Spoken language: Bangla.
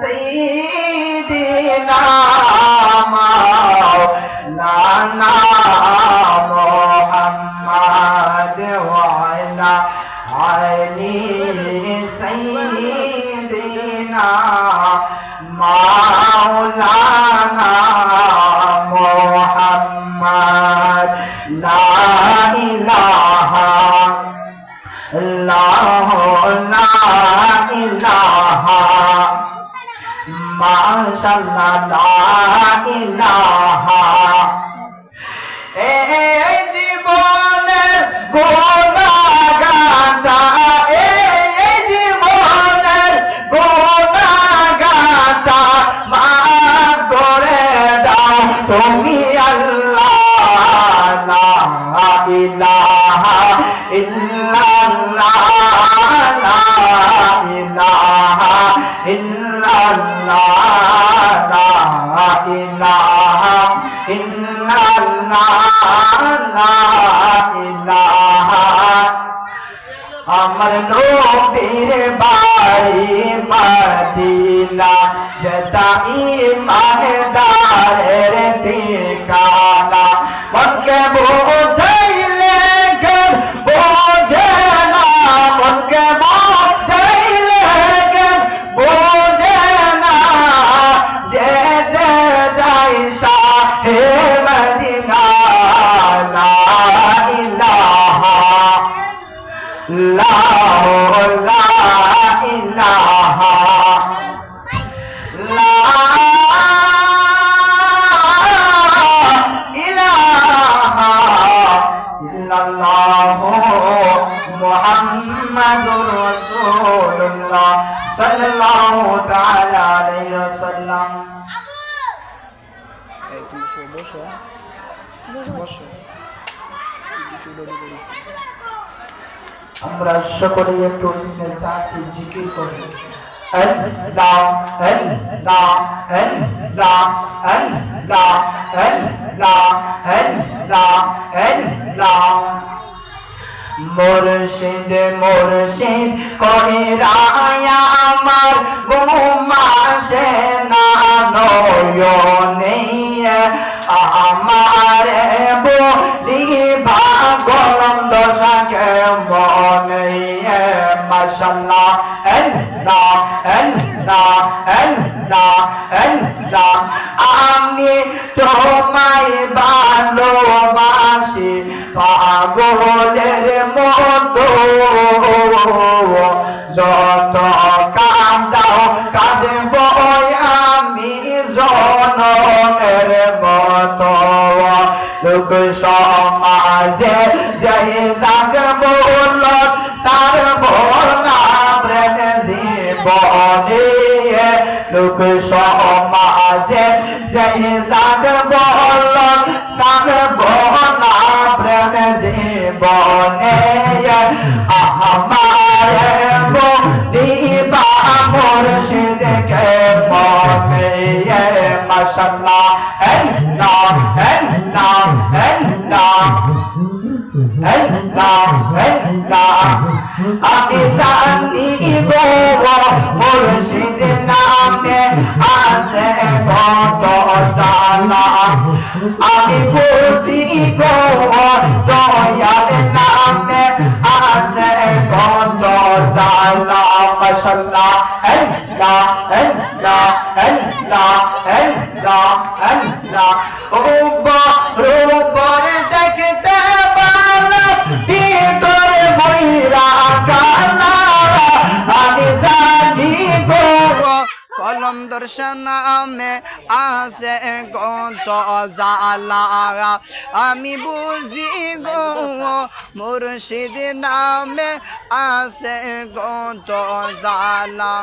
سيدنا مولانا محمد وعلى علي سيدنا مولانا محمد لا إله الله لا إله ما شاء الله لا إله এই জীবনের গুনাহগাতা এই জীবনের গুনাহগাতা মাফ করে দাও তুমি আল্লাহ লা ইলাহা ইল্লাল্লাহ লা ইলাহা ইল্লাল্লাহ লা ইলাহা ইল্লাল্লাহ লা ইলাহা আমার নবীর বাড়ি মদিনা যেটা ঈমানদারের ঠিকানা মনকে বোঝাইলে কেন বোঝে না মনকে বোঝাইলে কেন বোঝে না যেতে যাই শাহে মদিনা লা ইলাহা লা ইলাহা লা ইলাহা ইল্লাল্লাহু মুহাম্মাদুর রাসূলুল্লাহ সাল্লাল্লাহু তাআলা আলাইহি ওয়াসাল্লাম। এই তুমি বসো বসো আমরা সকলে একটু ইসমে জাতি জিকির করি আল্লাহ আল্লাহ আল্লাহ আল্লাহ আল্লাহ আল্লাহ আল্লাহ মুর্শিদ মুর্শিদ কহিরায়া আমার ঘুম আসে না নয়নে আমারে বলিবা গরম দশা কেমনে মাশাআল্লাহ আল্লাহ আল্লাহ আল্লাহ আল্লাহ আমি তোমায় ভালোবাসি পাগলের মতো যত কাঁদাও কাঁদব আমি জনমের মতো লোক সমাজে যাই জাগব সারব না প্রেম জীবনে লোক সমাজে যাই জাগব সারব না প্রেম জীবনে আমার বলিবা মুর্শিদ কে মনে মাশাআল্লাহ আল্লাহ আল্লাহ আল্লাহ আল্লাহ আল্লাহ আমি জানি গো মুর্শিদ নামে আছে কত জানা আমি বুঝি গো দয়াল নামে আছে কত জানা মাশাআল্লাহ আল্লাহ আল্লাহ আল্লাহ আল্লাহ আল্লাহ ও রূপর দেখতে ভালো ভিতরে বইরা কালা আমি জানি গো কলম দর্শন নামে আছে কত জালা আমি বুঝি গো মুর্শিদ নামে আছে কত জালা